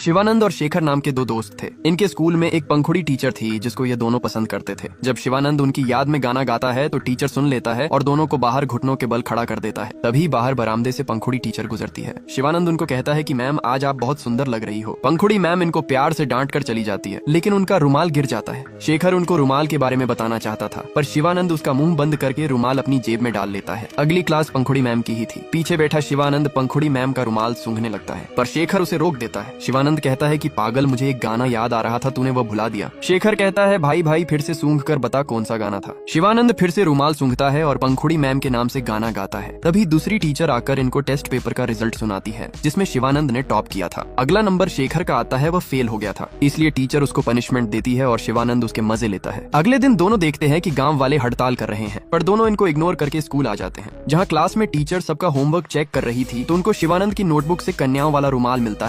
शिवानंद और शेखर नाम के दो दोस्त थे। इनके स्कूल में एक पंखुड़ी टीचर थी जिसको ये दोनों पसंद करते थे। जब शिवानंद उनकी याद में गाना गाता है तो टीचर सुन लेता है और दोनों को बाहर घुटनों के बल खड़ा कर देता है। तभी बाहर बरामदे से पंखुड़ी टीचर गुजरती है। शिवानंद उनको कहता है कि मैम आज आप बहुत सुंदर लग रही हो। पंखुड़ी मैम इनको प्यार से डांट कर चली जाती है, लेकिन उनका रुमाल गिर जाता है। शेखर उनको रुमाल के बारे में बताना चाहता था, पर शिवानंद उसका मुंह बंद करके रुमाल अपनी जेब में डाल लेता है। अगली क्लास पंखुड़ी मैम की ही थी। पीछे बैठा शिवानंद पंखुड़ी मैम का रुमाल सूंघने लगता है, पर शेखर उसे रोक देता है। शिवानंद कहता है कि पागल, मुझे एक गाना याद आ रहा था, तूने वो भुला दिया। शेखर कहता है भाई भाई फिर से सूंघ कर बता कौन सा गाना था। शिवानंद फिर से रुमाल सूंघता है और पंखुड़ी मैम के नाम से गाना गाता है। तभी दूसरी टीचर आकर इनको टेस्ट पेपर का रिजल्ट सुनाती है जिसमें शिवानंद ने टॉप किया था। अगला नंबर शेखर का आता है, वह फेल हो गया था, इसलिए टीचर उसको पनिशमेंट देती है और शिवानंद उसके मजे लेता है। अगले दिन दोनों देखते हैं कि गांव वाले हड़ताल कर रहे हैं, पर दोनों इनको इग्नोर करके स्कूल आ जाते हैं। जहाँ क्लास में टीचर सबका होमवर्क चेक कर रही थी तो उनको शिवानंद की नोटबुक से कन्याओं वाला रुमाल मिलता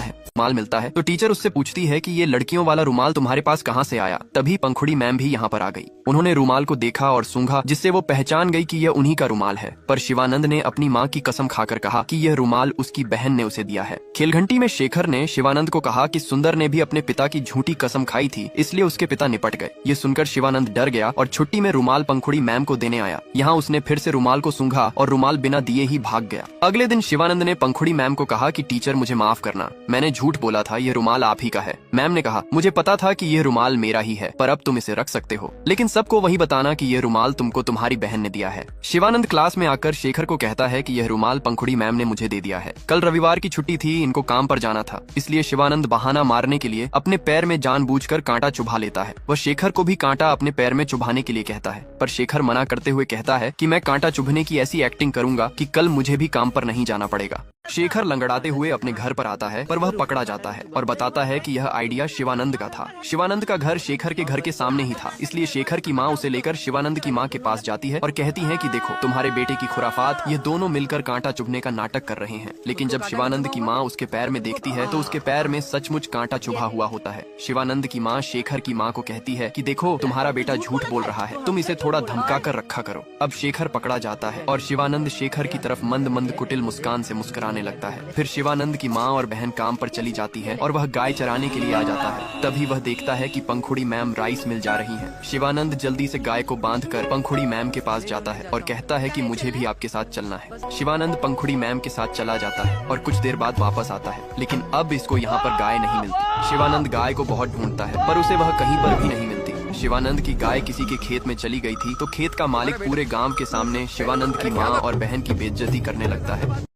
है तो टीचर उससे पूछती है कि ये लड़कियों वाला रुमाल तुम्हारे पास कहाँ से आया। तभी पंखुड़ी मैम भी यहाँ पर आ गई। उन्होंने रुमाल को देखा और सूंघा, जिससे वो पहचान गई कि यह उन्हीं का रुमाल है। पर शिवानंद ने अपनी माँ की कसम खाकर कहा कि यह रुमाल उसकी बहन ने उसे दिया है। खेलघंटी में शेखर ने शिवानंद को कहा कि सुंदर ने भी अपने पिता की झूठी कसम खाई थी, इसलिए उसके पिता निपट गए। ये सुनकर शिवानंद डर गया और छुट्टी में रुमाल पंखुड़ी मैम को देने आया। यहाँ उसने फिर से रुमाल को सूंघा और रुमाल बिना दिए ही भाग गया। अगले दिन शिवानंद ने पंखुड़ी मैम को कहा कि टीचर मुझे माफ करना, मैंने झूठ बोला था, ये रुमाल आप ही का है। मैम ने कहा मुझे पता था कि ये रुमाल मेरा ही है, पर अब तुम इसे रख सकते हो, लेकिन सबको वही बताना कि ये रुमाल तुमको तुम्हारी बहन ने दिया है। शिवानंद क्लास में आकर शेखर को कहता है कि यह रुमाल पंखुड़ी मैम ने मुझे दे दिया है। कल रविवार की छुट्टी थी, इनको काम पर जाना था, इसलिए शिवानंद बहाना मारने के लिए अपने पैर में जानबूझकर कांटा चुभा लेता है। वह शेखर को भी कांटा अपने पैर में चुभाने के लिए कहता है, पर शेखर मना करते हुए कहता है कि मैं कांटा चुभने की ऐसी एक्टिंग करूंगा कि कल मुझे भी काम पर नहीं जाना पड़ेगा। शेखर लंगड़ाते हुए अपने घर पर आता है, पर वह पकड़ा जाता है और बताता है कि यह आइडिया शिवानंद का था। शिवानंद का घर शेखर के घर के सामने ही था, इसलिए शेखर की माँ उसे लेकर शिवानंद की माँ के पास जाती है और कहती है कि देखो तुम्हारे बेटे की खुराफात, ये दोनों मिलकर कांटा चुभने का नाटक कर रहे हैं। लेकिन जब शिवानंद की माँ उसके पैर में देखती है तो उसके पैर में सचमुच कांटा चुभा हुआ होता है। शिवानंद की माँ शेखर की माँ को कहती है कि देखो तुम्हारा बेटा झूठ बोल रहा है, तुम इसे थोड़ा धमका कर रखा करो। अब शेखर पकड़ा जाता है और शिवानंद शेखर की तरफ मंद मंद कुटिल मुस्कान से मुस्कुराने लगता है। फिर शिवानंद की माँ और बहन काम पर चली जाती है और वह गाय चराने के लिए आ जाता है। तभी वह देखता है कि पंखुड़ी मैम राइस मिल जा रही है। शिवानंद जल्दी से गाय को बांधकर पंखुड़ी मैम के पास जाता है और कहता है कि मुझे भी आपके साथ चलना है। शिवानंद पंखुड़ी मैम के साथ चला जाता है और कुछ देर बाद वापस आता है, लेकिन अब इसको यहाँ पर गाय नहीं मिलती। शिवानंद गाय को बहुत ढूंढता है, पर उसे वह कहीं पर भी नहीं मिलती। शिवानंद की गाय किसी के खेत में चली गई थी, तो खेत का मालिक पूरे गांव के सामने शिवानंद की माँ और बहन की बेइज्जती करने लगता है।